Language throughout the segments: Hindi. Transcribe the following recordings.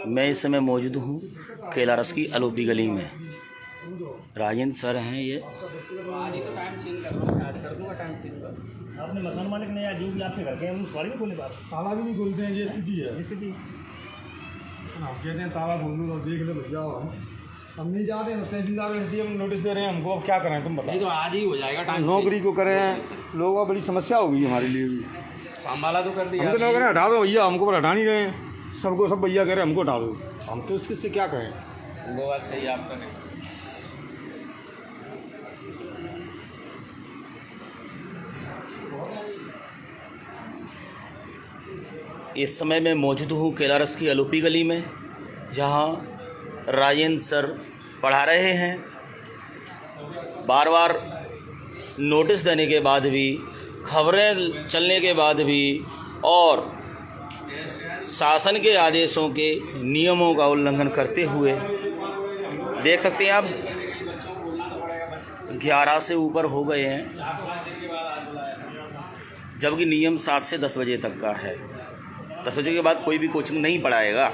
मैं इस समय मौजूद हूँ केलारस की अलोपी गली में। राजेंद्र सर हैं ये। आज ही तो टाइम चेंज कर रहा हूँ, आज कर दूँगा टाइम चेंज बस। आपने मकान मालिक ने या जो भी आपके घर के हम सवारी नहीं खोले बात, ताला भी नहीं खोलते हैं, ये स्थिति है। स्थिति आप कहते हैं ताला खोल लो, देख ले भैया। हम नहीं जाते हैं, तहसीलदार एसडीएम नोटिस दे रहे हैं हमको। अब क्या करें तुम बताओ। नहीं तो आज ही हो जाएगा टाइम। नौकरी को करें, लोगों को बड़ी समस्या होगी हमारे लिए भी। संभाला तो कर दिया। हम तो लोग हटा दो भैया, हमको पर हटा नहीं रहे हैं। सबको सब भैया कह रहे हैं हमको हटा दो। हम तो इससे क्या कहें। वो बात सही आपका नहीं। इस समय मैं मौजूद हूँ केलारस की अलोपी गली में, जहाँ राजेंद्र सर पढ़ा रहे हैं। बार बार नोटिस देने के बाद भी, खबरें चलने के बाद भी और शासन के आदेशों के नियमों का उल्लंघन करते हुए, देख सकते हैं आप 11 से ऊपर हो गए हैं, जबकि नियम 7 से 10 बजे तक का है। 10 बजे के बाद कोई भी कोचिंग नहीं पढ़ाएगा।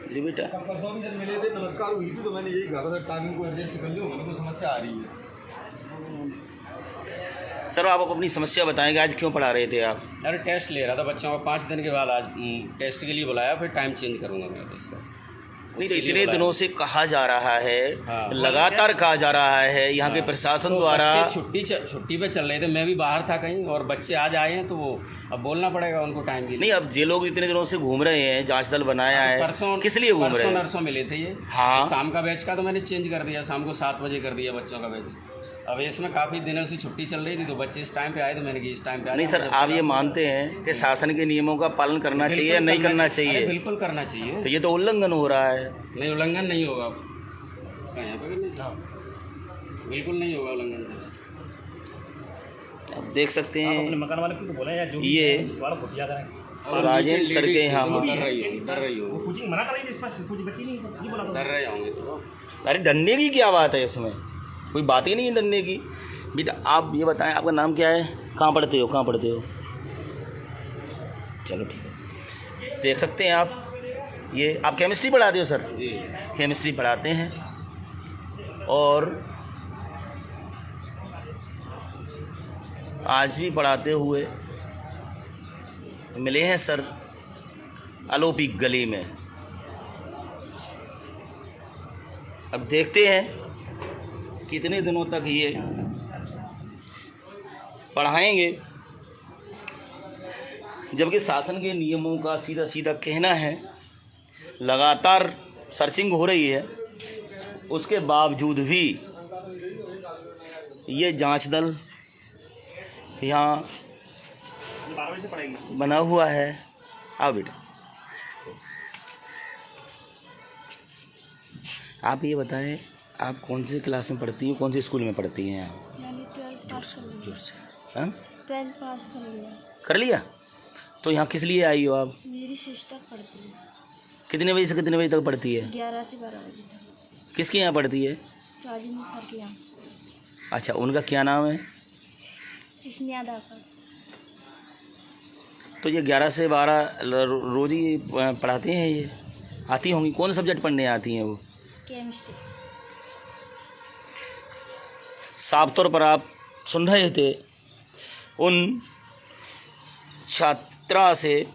जी बेटा, परसों भी जब मिले थे, नमस्कार हुई थी, तो मैंने यही कहा था टाइमिंग को एडजस्ट कर लो, मेरे को समस्या आ रही है। सर आप अपनी समस्या बताएंगे, आज क्यों पढ़ा रहे थे आप? अरे टेस्ट ले रहा था बच्चों का, 5 दिन के बाद आज टेस्ट के लिए बुलाया, फिर टाइम चेंज करूँगा मैं इसका। नहीं तो इतने दिनों से कहा जा रहा है, हाँ। लगातार कहा जा रहा है यहाँ के प्रशासन तो द्वारा। बच्चे छुट्टी पे चल रहे थे, मैं भी बाहर था कहीं, और बच्चे आज आए हैं तो वो अब बोलना पड़ेगा उनको टाइम के लिए। नहीं, अब जे लोग इतने दिनों से घूम रहे हैं, जांच दल बनाया है, परसों किस लिए घूम रहे हैं? नरसों मिले थे ये। हाँ। तो शाम का बैच का तो मैंने चेंज कर दिया, शाम को 7 बजे कर दिया बच्चों का बैच। अब इसमें काफ़ी दिनों से छुट्टी चल रही थी, तो बच्चे इस टाइम पे आए तो मैंने कि इस टाइम पे आए। नहीं सर, आप ये मानते हैं कि शासन के नियमों का पालन करना चाहिए या नहीं करना चाहिए? बिल्कुल करना चाहिए। तो ये तो उल्लंघन हो रहा है। नहीं, उल्लंघन नहीं होगा। यहाँ पे बिल्कुल नहीं होगा उल्लंघन से। अब देख सकते आप अपने हैं मकान मालिक को तो बोले या जो भी ये सवाल को किया करें। और राजेंद्र सर के यहाँ डर रही हो। वो कोचिंग मना कर रही थी, इस पर कुछ बच्ची नहीं बोला डर रहे होंगे तो। अरे डरने की क्या बात है इसमें? कोई बात ही नहीं है डरने की। बेटा आप ये बताएं, आपका नाम क्या है, कहाँ पढ़ते हो, कहाँ पढ़ते हो? चलो ठीक है। देख सकते हैं आप, ये आप केमिस्ट्री पढ़ाते हो सर? जी। केमिस्ट्री पढ़ाते हैं और आज भी पढ़ाते हुए मिले हैं सर अलोपी गली में। अब देखते हैं कितने दिनों तक ये पढ़ाएंगे, जबकि शासन के नियमों का सीधा सीधा कहना है, लगातार सर्चिंग हो रही है, उसके बावजूद भी ये जांच दल यहाँ 12 बजे से पढ़ेगी। बना हुआ है। आओ बेटा, आप ये बताएं, आप कौन सी क्लास में पढ़ती हैं, कौन सी स्कूल में पढ़ती हैं आप? मैंने 12th पास कर लिया। हाँ? 12th पास कर लिया। कर लिया? तो यहाँ किस लिए आई हो आप? मेरी सिस्टर पढ़ती है। कितने बजे से कितने बजे तक पढ़ती है? 11 से 12 बजे तक। किसके यहाँ पढ़ती है? राजेंद्र सर के यहाँ। अच्छा, उनका क्या नाम है? स्नेहा दाकर। तो ये 11 से 12 रोज ही पढ़ाते हैं? ये आती होंगी, कौन सा सब्जेक्ट पढ़ने आती हैं वो? केमिस्ट्री। साफ तौर पर आप सुन रहे थे उन छात्रा से,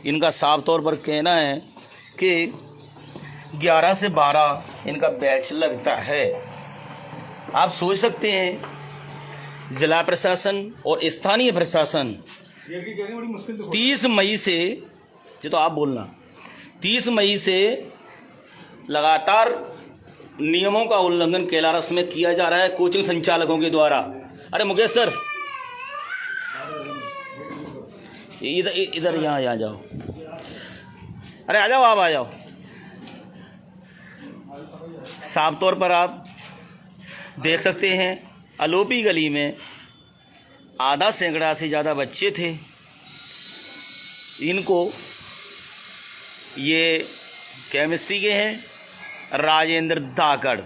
इनका साफ तौर पर कहना है कि 11 से 12 इनका बैच लगता है। आप सोच सकते हैं जिला प्रशासन और स्थानीय प्रशासन 30 मई से, ये तो आप बोलना, 30 मई से लगातार नियमों का उल्लंघन केलारस में किया जा रहा है कोचिंग संचालकों के द्वारा। अरे मुकेश सर, इधर इधर यहाँ जाओ। अरे आ जाओ, आप आ जाओ। साफ तौर पर आप देख सकते हैं अलोपी गली में आधा सैकड़ा से ज़्यादा बच्चे थे। इनको ये केमिस्ट्री के हैं राजेंद्र धाकड़।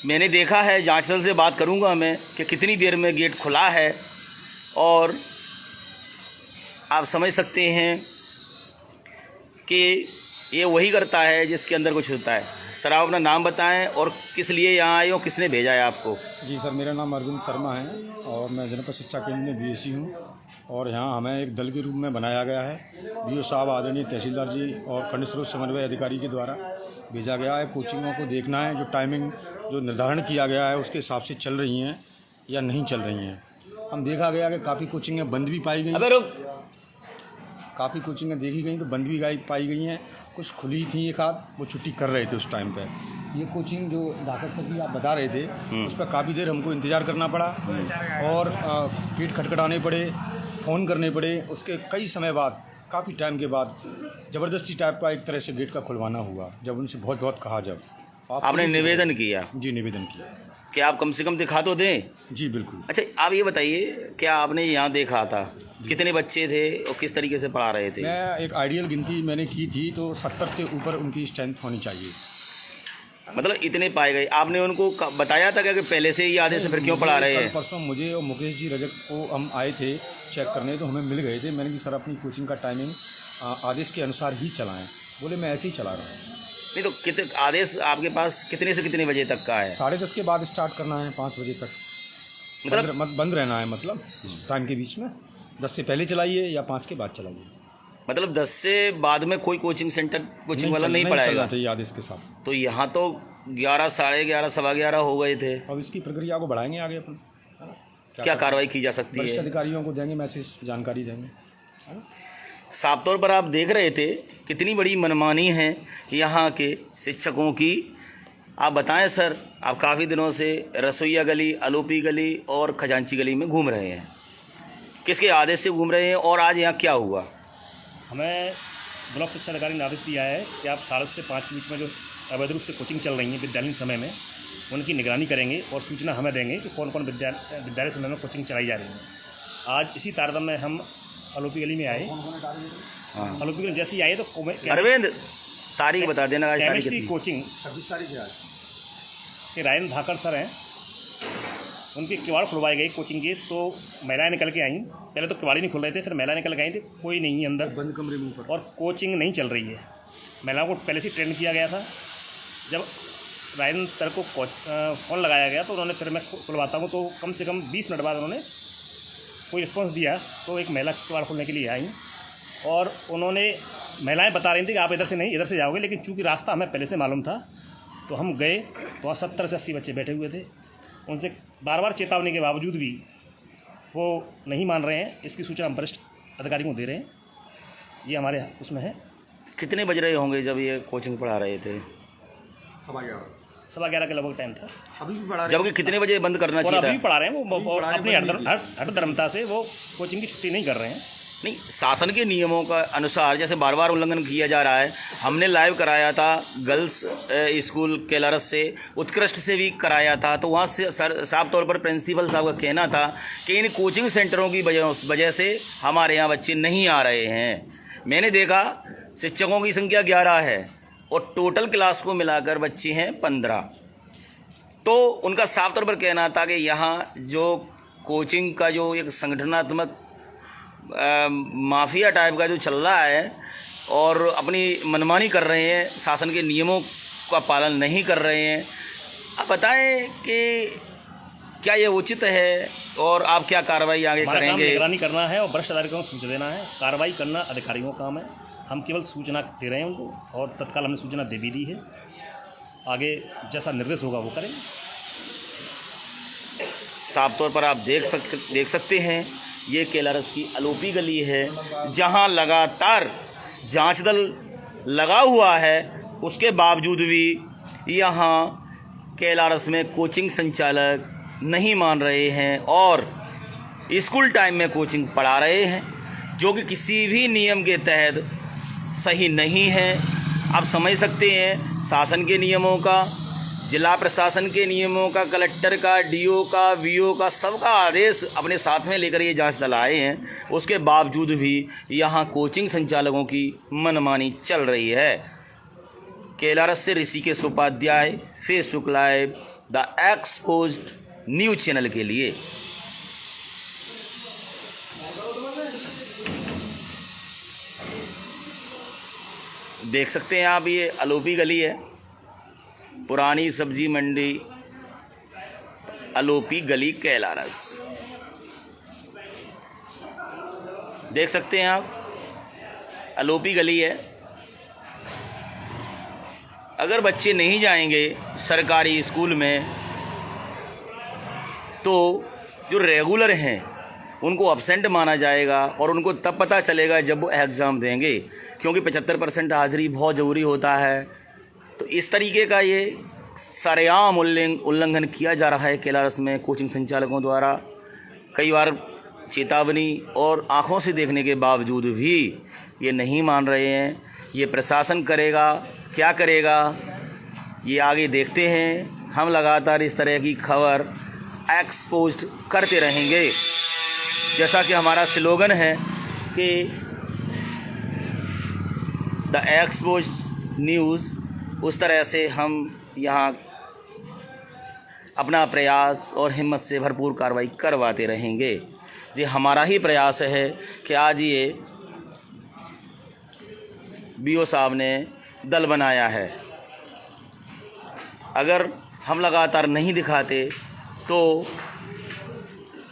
मैंने देखा है, जांच दल से बात करूंगा मैं कि कितनी देर में गेट खुला है, और आप समझ सकते हैं कि ये वही करता है जिसके अंदर कुछ होता है। सर आप अपना नाम बताएं और किस लिए यहाँ आए हो, किसने भेजा है आपको? जी सर, मेरा नाम अरविंद शर्मा है और मैं जनपद शिक्षा केंद्र में बीएससी हूँ और यहाँ हमें एक दल के रूप में बनाया गया है। बीओ साहब, आदरणीय तहसीलदार जी और खंड स्रोत समन्वय अधिकारी के द्वारा भेजा गया है। कोचिंगों को देखना है, जो टाइमिंग जो निर्धारण किया गया है उसके हिसाब से चल रही हैं या नहीं चल रही हैं। हम देखा गया कि काफ़ी कोचिंगें बंद भी पाई गई, अबे रुक, काफ़ी कोचिंगें देखी गई तो बंद भी पाई गई हैं। कुछ खुली थी एक आध, वो छुट्टी कर रहे थे उस टाइम पे। ये कोचिंग जो दाखिल सर की आप बता रहे थे, उस पर काफ़ी देर हमको इंतज़ार करना पड़ा और गेट खटखटाने पड़े, फ़ोन करने पड़े। उसके कई समय बाद, काफ़ी टाइम के बाद ज़बरदस्ती टाइप का एक तरह से गेट का खुलवाना हुआ, जब उनसे बहुत बहुत कहा। जब आपने निवेदन किया? जी, निवेदन किया कि आप कम से कम दिखा तो दें। जी बिल्कुल। अच्छा, आप ये बताइए, क्या आपने यहाँ देखा था कितने बच्चे थे और किस तरीके से पढ़ा रहे थे? मैं एक आइडियल गिनती मैंने की थी तो 70 से ऊपर उनकी स्ट्रेंथ होनी चाहिए। मतलब इतने पाए गए? आपने उनको बताया था क्या कि पहले से ही आधे से फिर क्यों पढ़ा रहे हैं? परसों मुझे और मुकेश जी रजक को हम आए थे चेक करने, तो हमें मिल गए थे। मैंने कि सर अपनी कोचिंग का टाइमिंग आदेश के अनुसार ही चलाएं। बोले मैं ऐसे ही चला रहा हूँ। नहीं तो कितने आदेश आपके पास कितने से कितने बजे तक का है? 10:30 के बाद स्टार्ट करना है, 5 बजे तक मतलब बंद रहना है। मतलब इस टाइम के बीच में 10 से पहले चलाइए या 5 के बाद चलाइए। मतलब 10 से बाद में कोई कोचिंग सेंटर कोचिंग वाला नहीं पढ़ाएगा? चलना चाहिए आदेश के साथ। तो यहाँ तो 11, साढ़े 11, सवा 11 हो गए थे। अब इसकी प्रक्रिया को बढ़ाएंगे आगे अपन, क्या कार्रवाई की जा सकती वरिष्ठ है? अधिकारियों को देंगे मैसेज, जानकारी देंगे। साफ तौर पर आप देख रहे थे कितनी बड़ी मनमानी है यहाँ के शिक्षकों की। आप बताएं सर, आप काफ़ी दिनों से रसोईया गली, अलोपी गली और खजांची गली में घूम रहे हैं, किसके आदेश से घूम रहे हैं और आज यहाँ क्या हुआ? हमें ब्लॉक शिक्षा अधिकारी ने आदेश दिया है कि आप 4 से 5 के बीच में जो अवैध रूप से कोचिंग चल रही है विद्यालयीन समय में, उनकी निगरानी करेंगे और सूचना हमें देंगे कि कौन कौन विद्यालय समय में कोचिंग चलाई जा रही है। आज इसी तारतम्य में हम अलोपी गली में आए। हाँ। अलोपी गली जैसे ही आए तो अरविंद, तारीख बता देना, आज तारीख केमिस्ट्री कितनी? कोचिंग 26 तारीख है आज। के रायन धाकर सर हैं, उनके किवाड़ खुलवाए गए कोचिंग के, तो महिलाएं निकल के आईं। पहले तो किवाड़ नहीं खुल रहे थे, फिर महिलाएं निकल के आई थी, कोई नहीं है अंदर, बंद कमरे में ऊपर, और कोचिंग नहीं चल रही है। महिलाओं को पहले से ट्रेन किया गया था। जब रायन सर को फ़ोन लगाया गया तो उन्होंने, फिर मैं खुलवाता हूँ, तो कम से कम 20 मिनट बाद उन्होंने कोई रिस्पॉन्स दिया। तो एक महिला किवाड़ खोलने के लिए आई और उन्होंने, महिलाएं बता रही थी कि आप इधर से नहीं इधर से जाओगे, लेकिन चूंकि रास्ता हमें पहले से मालूम था तो हम गए तो 70 से 80 बच्चे बैठे हुए थे। उनसे बार बार चेतावनी के बावजूद भी वो नहीं मान रहे हैं। इसकी सूचना हम वरिष्ठ अधिकारियों को दे रहे हैं। ये हमारे उसमें है। कितने बज रहे होंगे जब ये कोचिंग पढ़ा रहे थे? 11:15 के लगभग टाइम था। अभी भी पढ़ा जबकि कितने बजे बंद करना और चाहिए अभी था? भी पढ़ा रहे हैं वो अपनी हट धर्मता से वो कोचिंग की छुट्टी नहीं कर रहे हैं। नहीं, शासन के नियमों का अनुसार जैसे बार बार उल्लंघन किया जा रहा है। हमने लाइव कराया था गर्ल्स स्कूल केलारस से, उत्कृष्ट से भी कराया था, तो वहाँ से साफ तौर पर प्रिंसिपल साहब का कहना था कि इन कोचिंग सेंटरों की वजह से हमारे यहाँ बच्चे नहीं आ रहे हैं। मैंने देखा शिक्षकों की संख्या 11 है और टोटल क्लास को मिलाकर बच्चे हैं 15। तो उनका साफ तौर पर कहना था कि यहाँ जो कोचिंग का जो एक संगठनात्मक माफिया टाइप का जो चल रहा है और अपनी मनमानी कर रहे हैं, शासन के नियमों का पालन नहीं कर रहे हैं। आप बताएं कि क्या ये उचित है और आप क्या कार्रवाई आगे हमारा काम करेंगे? निगरानी करना है और वरिष्ठ अधिकारियों को सूचना देना है। कार्रवाई करना अधिकारियों का काम है। हम केवल सूचना दे रहे हैं उनको और तत्काल हमने सूचना दे भी दी है। आगे जैसा निर्देश होगा वो करेंगे। साफ तौर पर आप देख सकते हैं ये केलारस की अलोपी गली है, जहां लगातार जांच दल लगा हुआ है। उसके बावजूद भी यहां केलारस में कोचिंग संचालक नहीं मान रहे हैं और स्कूल टाइम में कोचिंग पढ़ा रहे हैं, जो कि किसी भी नियम के तहत सही नहीं है। आप समझ सकते हैं शासन के नियमों का, जिला प्रशासन के नियमों का, कलेक्टर का, डीओ का, वीओ का, सबका आदेश अपने साथ में लेकर ये जांच दल आए हैं। उसके बावजूद भी यहाँ कोचिंग संचालकों की मनमानी चल रही है। केलारस से Rishikesh Upadhyay, Facebook live. The exposed news channel के लिए। देख सकते हैं आप, ये अलोपी गली है, पुरानी सब्जी मंडी, अलोपी गली, कैलारस। देख सकते हैं आप, अलोपी गली है। अगर बच्चे नहीं जाएंगे सरकारी स्कूल में तो जो रेगुलर हैं उनको एब्सेंट माना जाएगा और उनको तब पता चलेगा जब वो एग्ज़ाम देंगे, क्योंकि 75% हाजिरी बहुत ज़रूरी होता है। तो इस तरीके का ये सरेआम उल्लंघन किया जा रहा है कैलारस में कोचिंग संचालकों द्वारा। कई बार चेतावनी और आँखों से देखने के बावजूद भी ये नहीं मान रहे हैं। ये प्रशासन करेगा, क्या करेगा, ये आगे देखते हैं। हम लगातार इस तरह की खबर एक्सपोज्ड करते रहेंगे। जैसा कि हमारा स्लोगन है कि द एक्सपोज्ड न्यूज़, उस तरह से हम यहाँ अपना प्रयास और हिम्मत से भरपूर कार्रवाई करवाते रहेंगे। ये हमारा ही प्रयास है कि आज ये बीओ साहब ने दल बनाया है। अगर हम लगातार नहीं दिखाते तो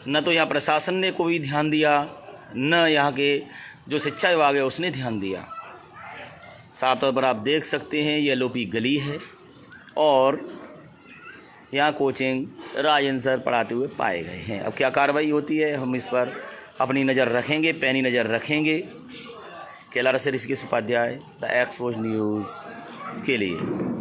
न तो यहाँ प्रशासन ने कोई ध्यान दिया, न यहाँ के जो शिक्षा विभाग है उसने ध्यान दिया। साफ तौर पर आप देख सकते हैं ये अलोपी गली है और यहाँ कोचिंग राजेंद्र सर पढ़ाते हुए पाए गए हैं। अब क्या कार्रवाई होती है हम इस पर अपनी नज़र रखेंगे, पैनी नज़र रखेंगे। कैलारस से Rishikesh Upadhyay, the exposed news के लिए।